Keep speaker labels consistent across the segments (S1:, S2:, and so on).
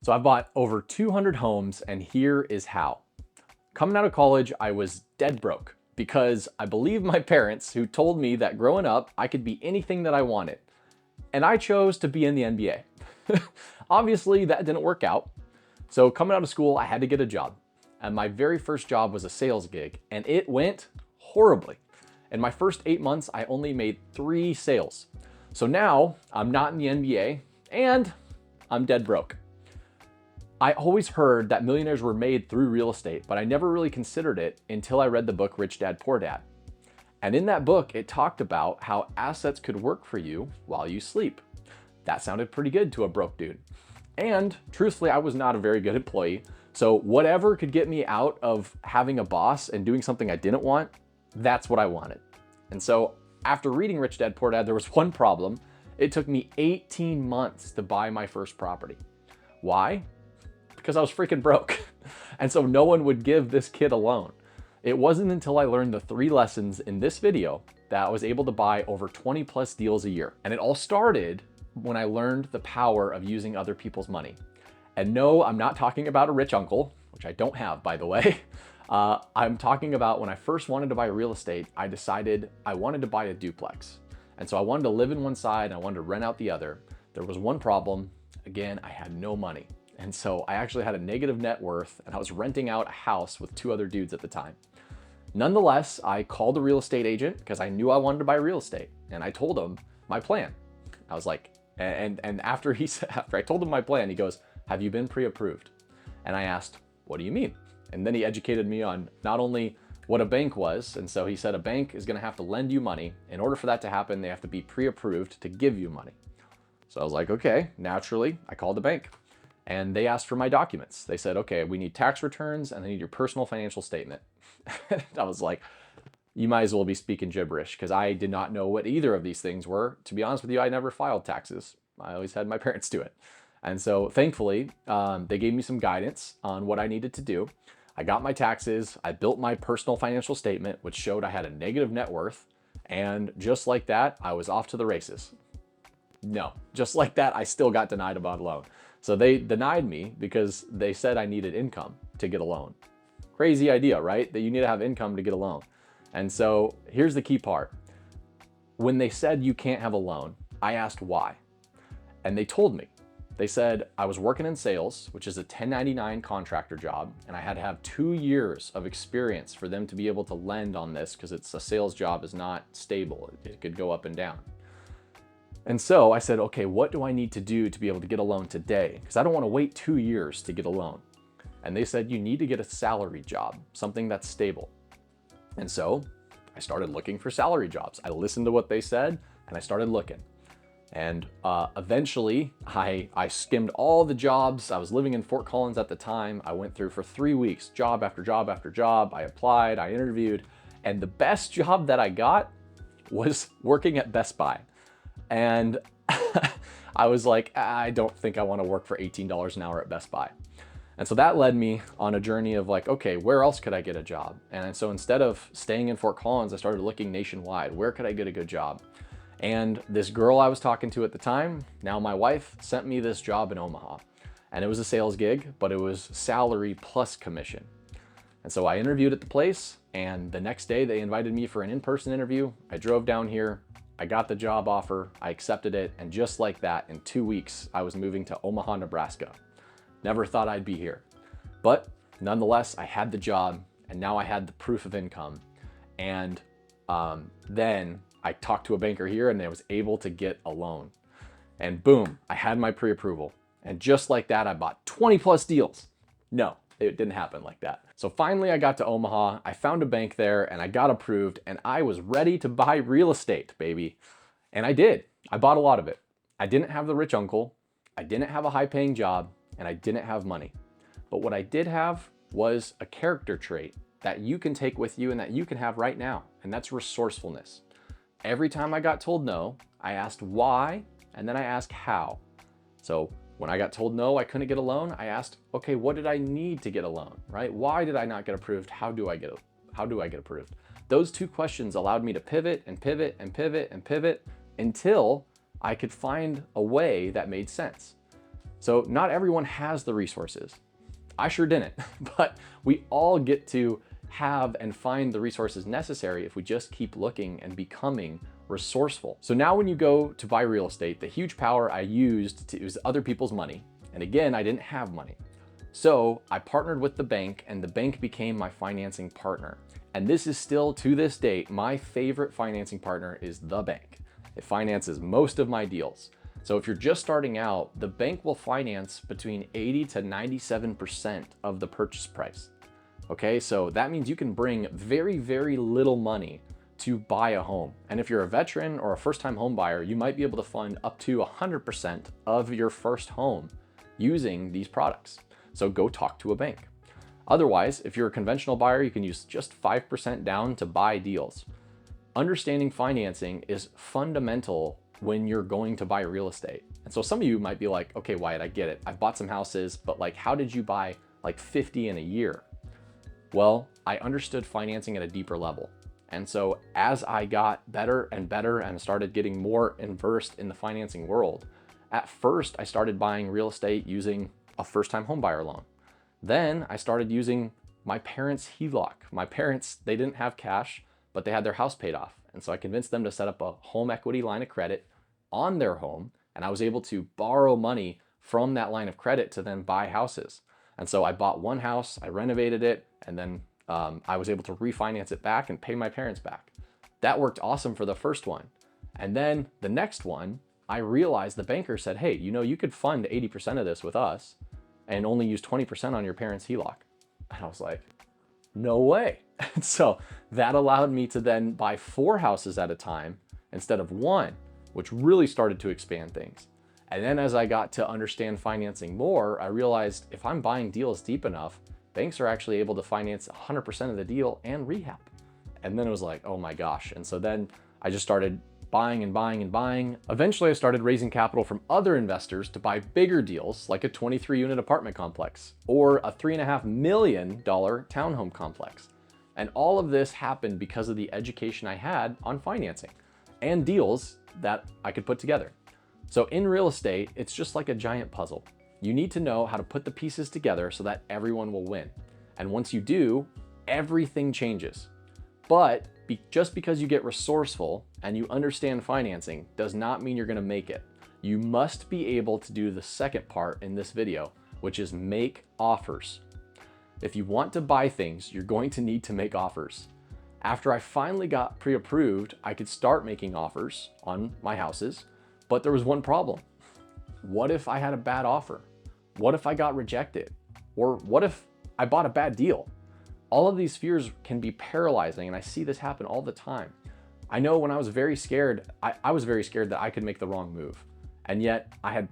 S1: So I've bought over 200 homes, and here is how. Coming out of college, I was dead broke because I believed my parents, who told me that growing up, I could be anything that I wanted. And I chose to be in the NBA. Obviously, that didn't work out. So coming out of school, I had to get a job. And my very first job was a sales gig, and it went horribly. In my first 8 months, I only made 3 sales. So now I'm not in the NBA and I'm dead broke. I always heard that millionaires were made through real estate, but I never really considered it until I read the book Rich Dad Poor Dad. And in that book, it talked about how assets could work for you while you sleep. That sounded pretty good to a broke dude. And truthfully, I was not a very good employee. So whatever could get me out of having a boss and doing something I didn't want, that's what I wanted. And so after reading Rich Dad Poor Dad, there was one problem. It took me 18 months to buy my first property. Why? Because I was freaking broke. And so no one would give this kid a loan. It wasn't until I learned the 3 lessons in this video that I was able to buy over 20 plus deals a year. And it all started when I learned the power of using other people's money. And no, I'm not talking about a rich uncle, which I don't have, by the way. I'm talking about when I first wanted to buy real estate, I decided I wanted to buy a duplex. And so I wanted to live in one side and I wanted to rent out the other. There was one problem. Again, I had no money. And so I actually had a negative net worth and I was renting out a house with 2 other dudes at the time. Nonetheless, I called a real estate agent because I knew I wanted to buy real estate. And I told him my plan. I was like, and after I told him my plan, he goes, "Have you been pre-approved?" And I asked, "What do you mean?" And then he educated me on not only what a bank was. And so he said a bank is going to have to lend you money. In order for that to happen, they have to be pre-approved to give you money. So I was like, okay, naturally, I called the bank. And they asked for my documents. They said, okay, we need tax returns and they need your personal financial statement. I was like, you might as well be speaking gibberish because I did not know what either of these things were. To be honest with you, I never filed taxes. I always had my parents do it. And so thankfully, they gave me some guidance on what I needed to do. I got my taxes. I built my personal financial statement, which showed I had a negative net worth. And just like that, I was off to the races. No, just like that, I still got denied a bond loan. So they denied me because they said I needed income to get a loan. Crazy idea, right? That you need to have income to get a loan. And so here's the key part. When they said you can't have a loan, I asked why. And they told me. They said I was working in sales, which is a 1099 contractor job, and I had to have 2 years of experience for them to be able to lend on this because it's a sales job is not stable. It could go up and down. And so I said, okay, what do I need to do to be able to get a loan today? Because I don't want to wait 2 years to get a loan. And they said, you need to get a salary job, something that's stable. And so I started looking for salary jobs. I listened to what they said and I started looking. And eventually I skimmed all the jobs. I was living in Fort Collins at the time. I went through for 3 weeks, job after job after job. I applied, I interviewed, and the best job that I got was working at Best Buy. And I was like, I don't think I want to work for $18 an hour at Best Buy. And so that led me on a journey of like, okay, where else could I get a job? And so instead of staying in Fort Collins, I started looking nationwide. Where could I get a good job? And this girl I was talking to at the time, now my wife, sent me this job in Omaha. And it was a sales gig, but it was salary plus commission. And so I interviewed at the place, and the next day they invited me for an in-person interview. I drove down here, I got the job offer, I accepted it, and just like that, in 2 weeks, I was moving to Omaha, Nebraska. Never thought I'd be here. But nonetheless, I had the job, and now I had the proof of income. And then I talked to a banker here, and I was able to get a loan. And boom, I had my pre-approval. And just like that, I bought 20 plus deals. No, it didn't happen like that. So finally I got to Omaha, I found a bank there, and I got approved, and I was ready to buy real estate, baby. And I did. I bought a lot of it. I didn't have the rich uncle, I didn't have a high-paying job, and I didn't have money. But what I did have was a character trait that you can take with you and that you can have right now, and that's resourcefulness. Every time I got told no, I asked why, and then I asked how. So when I got told no, I couldn't get a loan, I asked, okay, what did I need to get a loan, right? Why did I not get approved? How do I get approved? Those 2 questions allowed me to pivot and pivot and pivot and pivot until I could find a way that made sense. So not everyone has the resources. I sure didn't, but we all get to have and find the resources necessary if we just keep looking and becoming resourceful. So now when you go to buy real estate, the huge power I used to use other people's money. And again, I didn't have money. So I partnered with the bank, and the bank became my financing partner. And this is still, to this date, my favorite financing partner is the bank. It finances most of my deals. So if you're just starting out, the bank will finance between 80 to 97% of the purchase price. Okay, so that means you can bring very, very little money to buy a home. And if you're a veteran or a first-time home buyer, you might be able to fund up to 100% of your first home using these products. So go talk to a bank. Otherwise, if you're a conventional buyer, you can use just 5% down to buy deals. Understanding financing is fundamental when you're going to buy real estate. And so some of you might be like, okay, Wyatt, I get it. I've bought some houses, but like, how did you buy like 50 in a year? Well, I understood financing at a deeper level. And so as I got better and better and started getting more immersed in the financing world, at first I started buying real estate using a first-time home buyer loan. Then I started using my parents' HELOC. My parents, they didn't have cash, but they had their house paid off. And so I convinced them to set up a home equity line of credit on their home. And I was able to borrow money from that line of credit to then buy houses. And so I bought one house, I renovated it, and then I was able to refinance it back and pay my parents back. That worked awesome for the first one. And then the next one, I realized the banker said, hey, you know, you could fund 80% of this with us and only use 20% on your parents' HELOC. And I was like, no way. And so that allowed me to then buy 4 houses at a time instead of 1, which really started to expand things. And then as I got to understand financing more, I realized if I'm buying deals deep enough, banks are actually able to finance 100% of the deal and rehab. And then it was like, oh my gosh. And so then I just started buying and buying and buying. Eventually I started raising capital from other investors to buy bigger deals like a 23-unit apartment complex or a $3.5 million townhome complex. And all of this happened because of the education I had on financing and deals that I could put together. So in real estate, it's just like a giant puzzle. You need to know how to put the pieces together so that everyone will win. And once you do, everything changes. But just because you get resourceful and you understand financing does not mean you're gonna make it. You must be able to do the second part in this video, which is make offers. If you want to buy things, you're going to need to make offers. After I finally got pre-approved, I could start making offers on my houses, but there was one problem. What if I had a bad offer? What if I got rejected? Or what if I bought a bad deal? All of these fears can be paralyzing, and I see this happen all the time. I know when I was very scared, I was very scared that I could make the wrong move. And yet I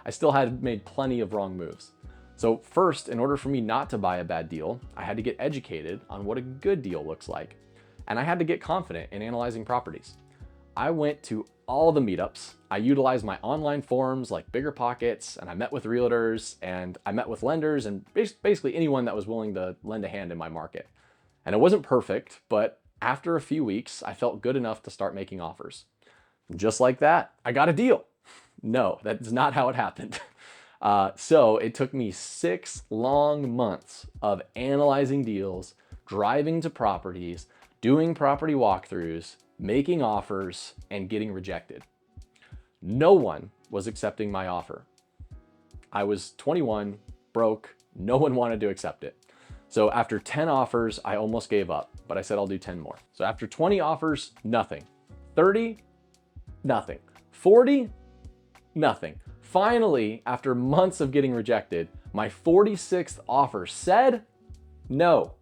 S1: still had made plenty of wrong moves. So first, in order for me not to buy a bad deal, I had to get educated on what a good deal looks like. And I had to get confident in analyzing properties. I went to all the meetups. I utilized my online forums like BiggerPockets, and I met with realtors, and I met with lenders, and basically anyone that was willing to lend a hand in my market. And it wasn't perfect, but after a few weeks, I felt good enough to start making offers. Just like that, I got a deal. No, that's not how it happened. So it took me 6 long months of analyzing deals, driving to properties, doing property walkthroughs, making offers, and getting rejected. No one was accepting my offer. I was 21, broke, no one wanted to accept it. So after 10 offers, I almost gave up, but I said I'll do 10 more. So after 20 offers, nothing. 30, nothing. 40, nothing. Finally, after months of getting rejected, my 46th offer said no.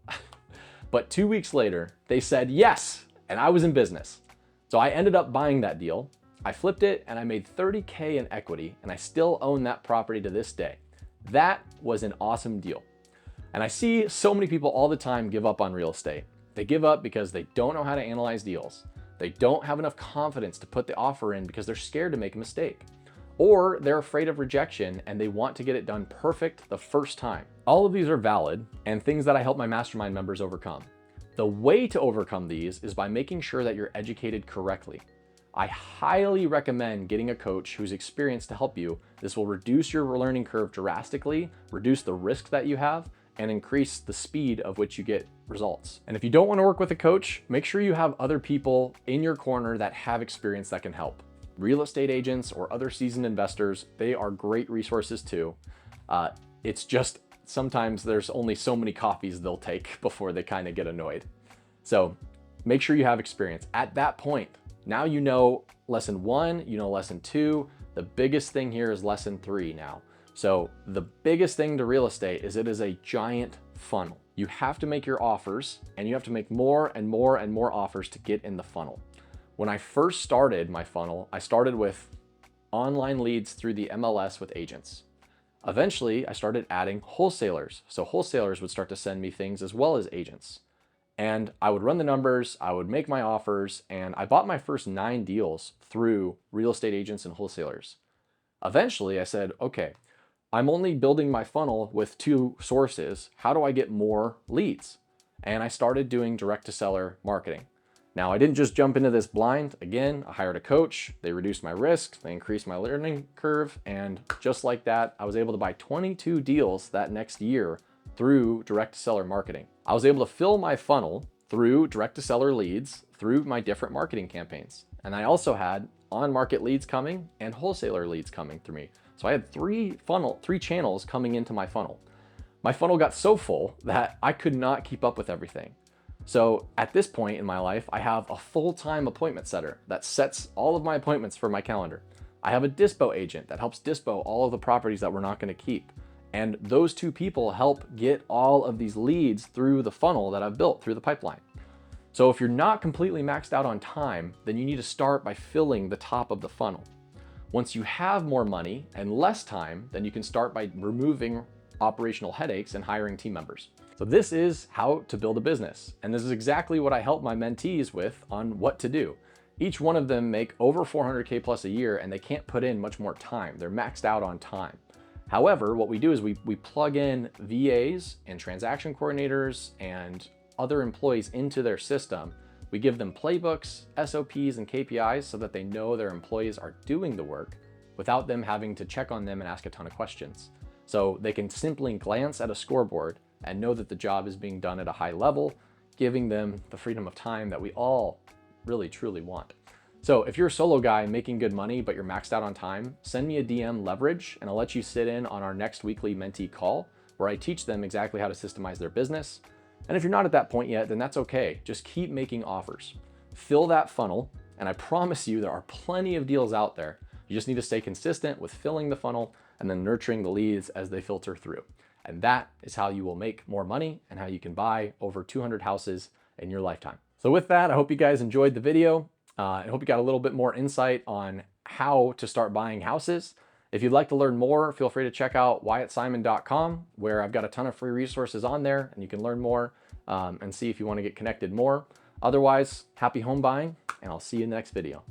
S1: But 2 weeks later, they said yes, and I was in business. So I ended up buying that deal. I flipped it and I made $30K in equity, and I still own that property to this day. That was an awesome deal. And I see so many people all the time give up on real estate. They give up because they don't know how to analyze deals. They don't have enough confidence to put the offer in because they're scared to make a mistake. Or they're afraid of rejection and they want to get it done perfect the first time. All of these are valid and things that I help my mastermind members overcome. The way to overcome these is by making sure that you're educated correctly. I highly recommend getting a coach who's experienced to help you. This will reduce your learning curve drastically, reduce the risk that you have, and increase the speed of which you get results. And if you don't want to work with a coach, make sure you have other people in your corner that have experience that can help. Real estate agents or other seasoned investors, they are great resources too. It's just sometimes there's only so many coffees they'll take before they kind of get annoyed. So make sure you have experience. At that point, now you know lesson 1, you know lesson 2. The biggest thing here is lesson 3 now. So the biggest thing to real estate is it is a giant funnel. You have to make your offers, and you have to make more and more and more offers to get in the funnel. When I first started my funnel, I started with online leads through the MLS with agents. Eventually, I started adding wholesalers. So wholesalers would start to send me things as well as agents. And I would run the numbers, I would make my offers, and I bought my first 9 deals through real estate agents and wholesalers. Eventually, I said, okay, I'm only building my funnel with 2 sources. How do I get more leads? And I started doing direct to seller marketing. Now, I didn't just jump into this blind. Again, I hired a coach, they reduced my risk, they increased my learning curve, and just like that, I was able to buy 22 deals that next year through direct to seller marketing. I was able to fill my funnel through direct to seller leads through my different marketing campaigns. And I also had on-market leads coming and wholesaler leads coming through me. So I had 3 channels coming into my funnel. My funnel got so full that I could not keep up with everything. So at this point in my life, I have a full-time appointment setter that sets all of my appointments for my calendar. I have a dispo agent that helps dispo all of the properties that we're not going to keep. And those 2 people help get all of these leads through the funnel that I've built through the pipeline. So if you're not completely maxed out on time, then you need to start by filling the top of the funnel. Once you have more money and less time, then you can start by removing operational headaches and hiring team members. So this is how to build a business. And this is exactly what I help my mentees with on what to do. Each one of them make over 400K plus a year, and they can't put in much more time. They're maxed out on time. However, what we do is we plug in VAs and transaction coordinators and other employees into their system. We give them playbooks, SOPs, and KPIs so that they know their employees are doing the work without them having to check on them and ask a ton of questions. So they can simply glance at a scoreboard and know that the job is being done at a high level, giving them the freedom of time that we all really truly want. So if you're a solo guy making good money, but you're maxed out on time, send me a DM leverage and I'll let you sit in on our next weekly mentee call where I teach them exactly how to systemize their business. And if you're not at that point yet, then that's okay. Just keep making offers. Fill that funnel, and I promise you there are plenty of deals out there. You just need to stay consistent with filling the funnel and then nurturing the leads as they filter through. And that is how you will make more money and how you can buy over 200 houses in your lifetime. So with that, I hope you guys enjoyed the video. I hope you got a little bit more insight on how to start buying houses. If you'd like to learn more, feel free to check out WyattSimon.com, where I've got a ton of free resources on there and you can learn more and see if you want to get connected more. Otherwise, happy home buying, and I'll see you in the next video.